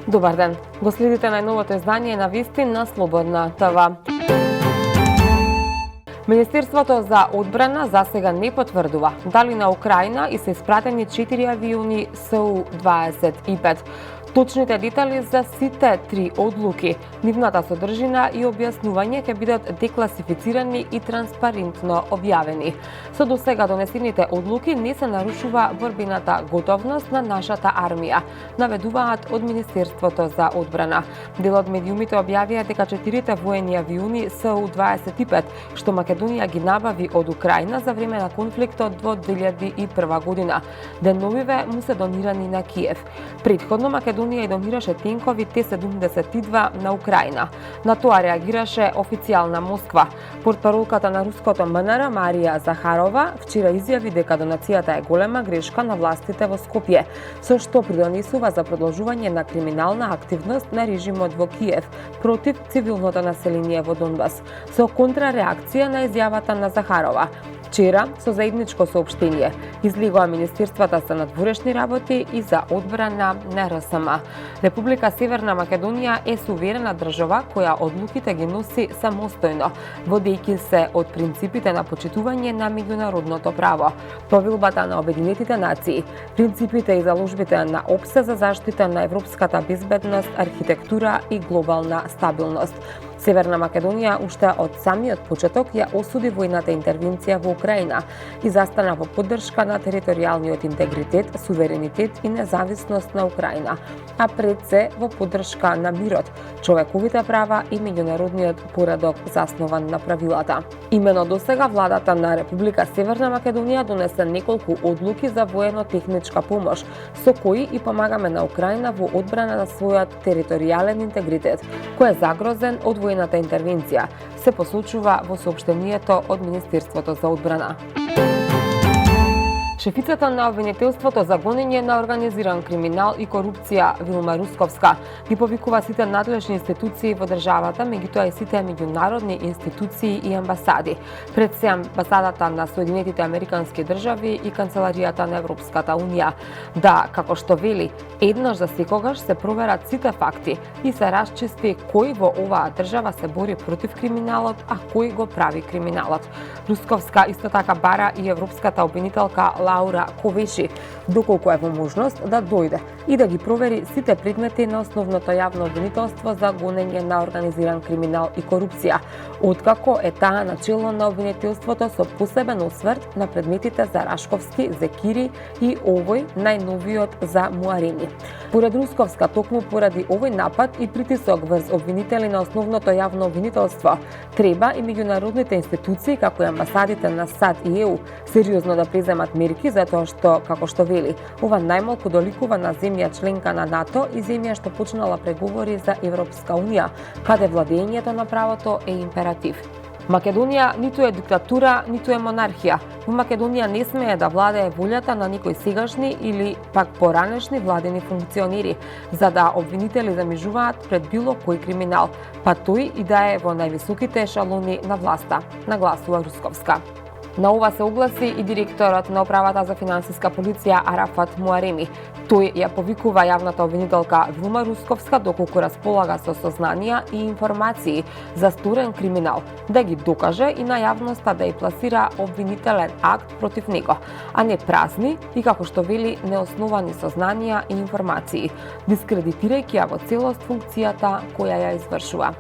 Добар ден. Го следите најновото издание на вести на Слободна ТВ. Министерството за одбрана засега не потврдува дали на Украина и се испратени 4 авиони Су-25. Точните детали за сите три одлуки, нивната содржина и објаснување ќе бидат декласифицирани и транспарентно објавени. Со досега донесените одлуки не се нарушува борбената готовност на нашата армија, наведуваат од Министерството за одбрана. Дел од медиумите објавија дека 4 воени авиони Су-25, што Македонија ги набави од Украина за време на конфликтот во 2001 година, деновиве му се донирани на Киев. Предходно Македонија и донираше тенкови Т-72 на Украина. На тоа реагираше официјална Москва. Портпаролката на руското МНР Марија Захарова вчера изјави дека донацијата е голема грешка на властите во Скопје, со што придонесува за продолжување на криминална активност на режимот во Киев против цивилното население во Донбас, со контрареакција на изјавата на Захарова. Вчера, со заедничко соопштение, излегоа Министерствата за надворешни работи и за одбрана на РСМ. Република Северна Македонија е суверена држава која одлуките ги носи самостојно, водејќи се од принципите на почитување на меѓународното право, повелбата на Обединетите нации, принципите и заложбите на ОПСЕ за заштита на европската безбедност, архитектура и глобална стабилност. Северна Македонија уште од самиот почеток ја осуди војната интервенција во Украина и застана во поддршка на територијалниот интегритет, суверенитет и независност на Украина, а пред се во поддршка на мирот, човековите права и меѓународниот поредок заснован на правилата. Имено досега владата на Република Северна Македонија донесе неколку одлуки за воено-техничка помош, со кои и помагаме на Украина во одбрана на својот територијален интегритет, кој е загрозен од војната интервенција, се посочува во соопштението од Министерството за одбрана. Шефицата на обвинителството за гонење на организиран криминал и корупција Вилма Русковска ги повикува сите надлежни институции во државата, меѓутоа и сите меѓународни институции и амбасади, пред се амбасадата на Соединетите Американски држави и Канцеларијата на Европската Унија, да, како што вели, еднаш за секогаш се проверат сите факти и се расчисти кој во оваа држава се бори против криминалот, а кој го прави криминалот. Русковска исто така бара и европската обвинителка Лаура Ковеши, доколку е во можност да дојде и да ги провери сите предмети на основното јавно обвинителство за гонење на организиран криминал и корупција, откако е таа начело на обвинителството со посебен осврт на предметите за Рашковски, Зекири и овој најновиот за Муарини. Поред Русковска, токму поради овој напад и притисок врз обвинители на основното јавно обвинителство, треба и меѓународните институции, како и амбасадите на САД и ЕУ, сериозно да преземат мерки, затоа што, како што вели, ова најмалку доликува на земја членка на НАТО и земја што почнала преговори за Европска Унија, каде владењето на правото е императив. Македонија ниту е диктатура, ниту е монархија. Во Македонија не смее да владее волјата на некои сегашни или пак поранешни владени функционери, за да обвинители замижуваат пред било кој криминал, па тој и да е во највисоките ешалони на власта, нагласува Русковска. На ова се огласи и директорот на Управата за финансиска полиција Арафат Муареми. Тој ја повикува јавната обвинителка Вилма Русковска, доколку располага со сознанија и информации за сторен криминал, да ги докаже и на јавноста да ја пласира обвинителен акт против него, а не празни и, како што вели, неосновани сознанија и информации, дискредитирајќи ја во целост функцијата која ја извршува.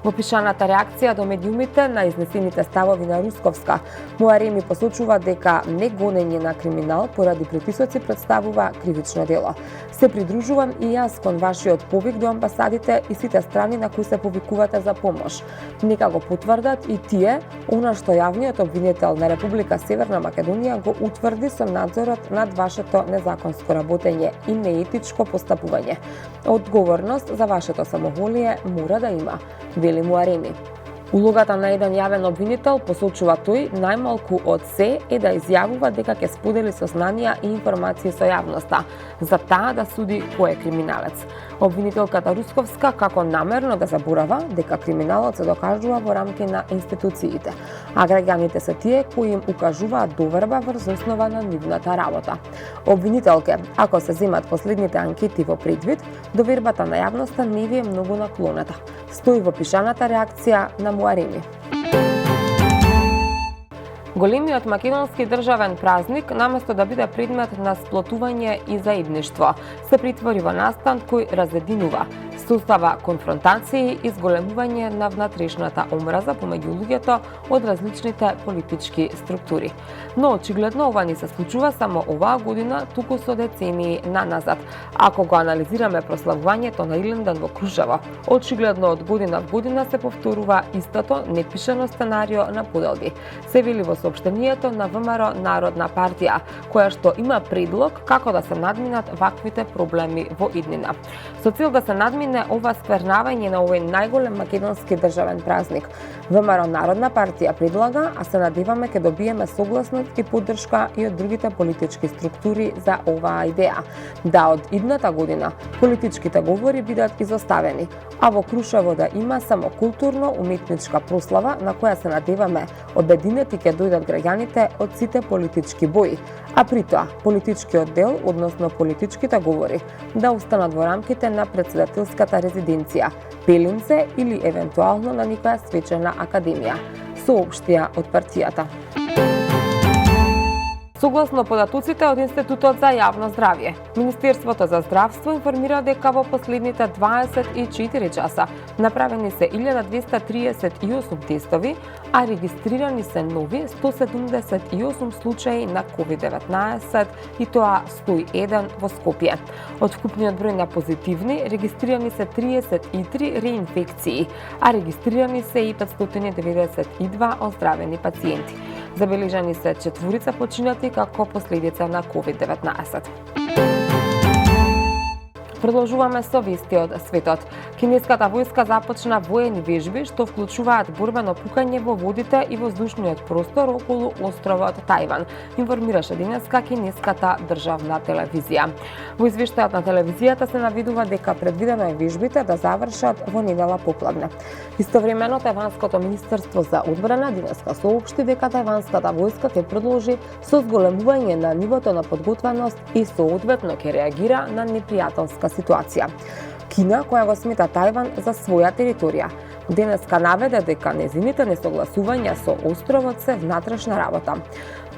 Во пишаната реакција до медиумите на изнесените ставови на Русковска, Муареми посочува дека негонење на криминал поради притисоци представува кривично дело. Се придружувам и јас кон вашиот повик до амбасадите и сите страни на кои се повикувате за помош. Нека го потврдат и тие она што јавниот обвинител на Република Северна Македонија го утврди со надзорот над вашето незаконско работење и неетичко постапување. Одговорност за вашето самоволие мора да има, вели Муареми. Улогата на еден јавен обвинител, посочува тој, најмалку од се е да изјавува дека ќе сподели сознанија и информации со јавноста, за таа да суди кој е криминалец. Обвинителката Русковска како намерно да заборава дека криминалот се докажува во рамки на институциите, а граѓаните се тие кои им укажуваат доверба врз основа на нивната работа. Обвинителке, ако се земат последните анкети во предвид, довербата на јавноста не ви е многу наклонета, стои во пишаната реакција на Муареми. Големиот македонски државен празник, наместо да биде предмет на сплотување и заедништво, се притвори во настан кој разединува, состава конфронтации и зголемување на внатрешната омраза помеѓу луѓето од различните политички структури. Но очигледно ова не се случува само оваа година, туку со децении наназад. Ако го анализираме прославувањето на Иленден во Крушево, очигледно од година в година се повторува истото непишано сценарио на поделби. Се вели во соопштението на ВМРО Народна партија, која што има предлог како да се надминат ваквите проблеми во иднина. Со цел да се надмине ова сквернавање на овој најголем македонски државен празник, ВМРО Народна партија предлага, а се надеваме ќе добиеме согласност и поддршка и од другите политички структури за оваа идеја, да од идната година политичките говори бидат изоставени, а во Крушево да има само културно-уметничка прослава на која се надеваме обединети ќе дојдат граѓаните од сите политички бои, а при тоа политичкиот дел, односно политичките говори, да останат во рамките на председателската резиденција, Пелинце или евентуално на некоја свечена академија, соопштија од партијата. Согласно податоците од Институтот за јавно здравје, Министерството за здравство информира дека во последните 24 часа направени се 1238 тестови, а регистрирани се нови 178 случаи на COVID-19 и тоа 101 во Скопје. Од вкупниот број на позитивни регистрирани се 33 реинфекции, а регистрирани се и 592 оздравени пациенти. Забележани се 4 починати како последица на COVID-19. Продолжуваме со вести од светот. Кинеската војска започна воени вежби што вклучуваат борбено пукање во водите и воздушниот простор околу островот Тајван, информираше денеска кинеската државна телевизија. Во извештајот на телевизијата се наведува дека предвидено е вежбите да завршат во недела попладне. Истовремено Тајванското министерство за одбрана денеска соопшти дека тајванската војска ќе продолжи со зголемување на нивото на подготвеност и соодветно ќе реагира на непријателска ситуација. Кина, која го смета Тајван за своја територија, денеска наведе дека незините несогласувања со островот се внатрешна работа.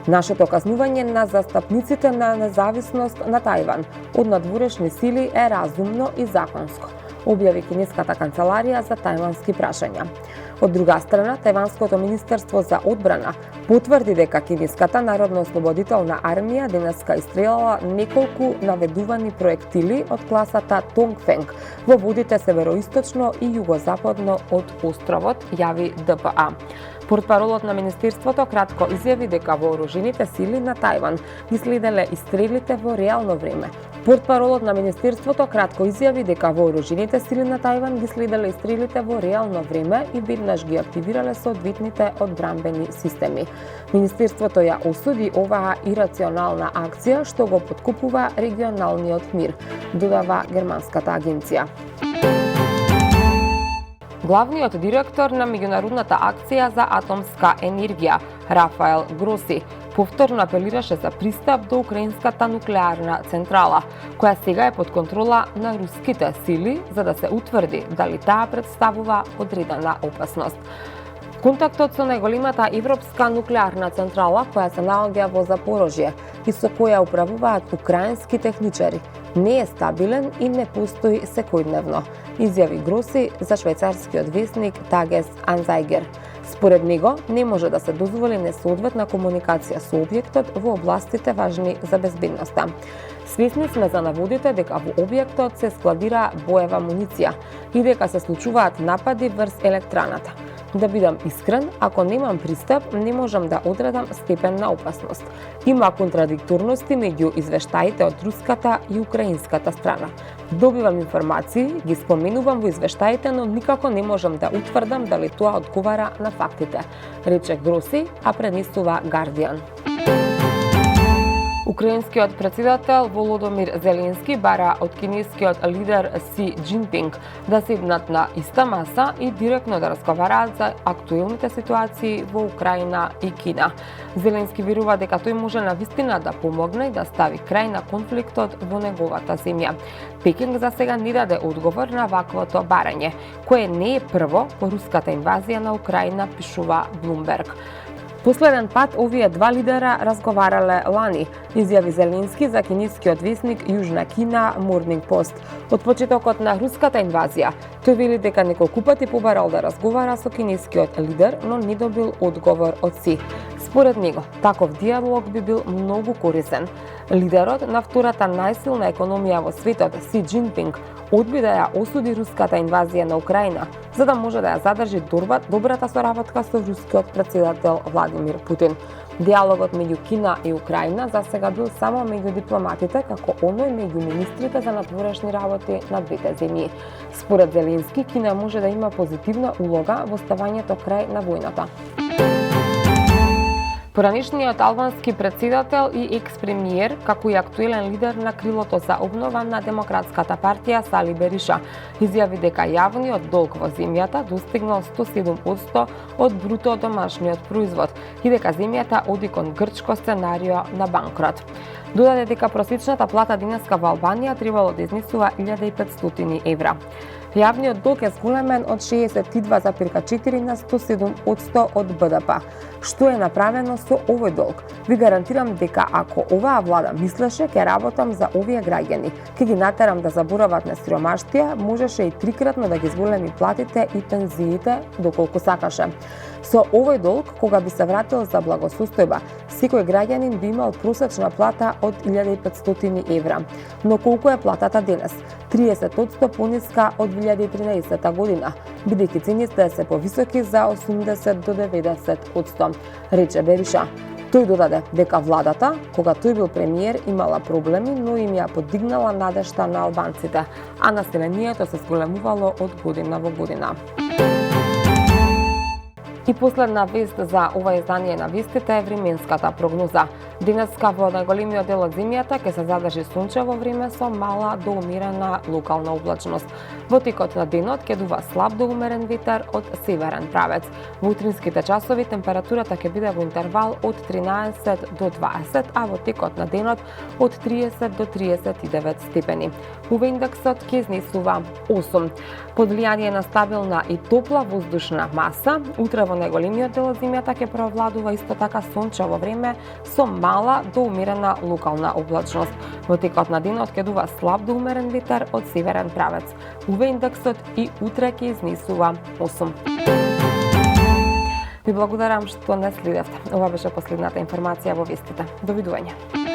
Нашето казнување на застапниците на независност на Тајван од надворешни сили е разумно и законско, објави кинеската канцеларија за тајвански прашања. Од друга страна, Тајванското министерство за одбрана потврди дека кинеската народно-ослободителна армија денеска истрелала неколку наведувани проектили од класата Тонгфенг во водите североисточно и југозападно од островот, јави ДПА. Портпаролот на Министерството кратко изјави дека вооружените сили на Тајван ги следеле истрелите во реално време. Портпаролот на Министерството кратко изјави дека вооружените сили на Тајван ги следеле истрелите во реално време и веднаш ги активирале соодветните одбранбени системи. Министерството ја осуди оваа ирационална акција што го поткупува регионалниот мир, додава германската агенција. Главниот директор на меѓународната акција за атомска енергија, Рафаел Гроси, повторно апелираше за пристап до украинската нуклеарна централа, која сега е под контрола на руските сили, за да се утврди дали таа представува одредена опасност. Контактот со најголемата европска нуклеарна централа, која се наоѓа во Запорожје и со која управуваат украински техничари, не е стабилен и не постои секојдневно, изјави Гроси за швајцарскиот весник Тагес Анзајгер. Според него, не може да се дозволи несоодветна комуникација со објектот во областите важни за безбедноста. Свесни сме за наводите дека во објектот се складира боева муниција и дека се случуваат напади врз електраната. Да бидам искрен, ако немам пристап, не можам да одредам степен на опасност. Има контрадикторности меѓу извештаите од руската и украинската страна. Добивам информации, ги споменувам во извештаите, но никако не можам да утврдам дали тоа одговара на фактите, рече Гроси, а пренесува Guardian. Украинскиот претседател Володомир Зеленски бара од кинескиот лидер Си Џинпинг да седнат на иста маса и директно да разговараат за актуелните ситуации во Украина и Кина. Зеленски верува дека тој може навистина да помогне и да стави крај на конфликтот во неговата земја. Пекинг за сега не даде одговор на ваквото барање, кое не е прво по руската инвазија на Украина, пишува Bloomberg. Последен пат овие два лидера разговарале лани, изјави Зеленски за кинескиот весник Јужна Кина Morning Post. Од почетокот на руската инвазија, тој вели дека неколку пати побарал да разговара со кинескиот лидер, но не добил одговор од Си. Според него, таков диалог би бил многу корисен. Лидерот на втората најсилна економија во светот, Си Џинпинг, одби да ја осуди руската инвазија на Украина, за да може да ја задржи добрата соработка со рускиот претседател Владимир Путин. Диалогот меѓу Кина и Украина за сега бил само меѓу дипломатите, како оној меѓу министрите за надворешни работи на двете земји. Според Зеленски, Кина може да има позитивна улога во ставањето крај на војната. Поранишниот албански претседател и екс-премиер, како и актуелен лидер на крилото за обнова на Демократската партија Сали Бериша, изјави дека јавниот долг во земјата достигнал 107% од бруто домашниот производ и дека земјата оди кон грчко сценарио на банкрот. Додаде дека просечната плата денеска во Албанија требало да изнесува 1500 евра. Јавниот долг е зголемен од 62,4 на 107% од БДП. Што е направено со овој долг? Ви гарантирам дека ако оваа влада мислеше ќе работам за овие граѓани, ќе ги натерам да заборават на сиромаштија, можеше и трикратно да ги зголеми платите и пензиите доколку сакаше. Со овој долг, кога би се вратил за благосостојба, секој граѓанин би имал просечна плата од 1500 евра. Но колку е платата денес? 30% пониска од 2013 година, бидејќи цените се повисоки за 80 до 90%, рече Бериша. Тој додаде дека владата, кога тој бил премиер, имала проблеми, но им ја подигнала надежта на албанците, а населението се зголемувало од година во година. И последна вест за ова издание на вестите е временската прогноза. Денеска во најголемиот дел од земјата ќе се задржи сончево време со мала до умерена локална облачност. Во текот на денот ќе дува слаб до умерен ветер од северен правец. Во утринските часови температурата ќе биде во интервал од 13 до 20, а во текот на денот од 30 до 39 степени. УВ индексот ќе изнесува 8. Под влијание на стабилна и топла воздушна маса, утре во најголемиот дел од земјата ќе преовладува исто така сончево време со мала до умерена локална облачност. Во текот на денот ќе дува слаб до умерен ветер од северен правец. УВ индексот и утре ќе изнесува 8. Ви благодарам што не следевте. Ова беше последната информација во вестите. Довидување.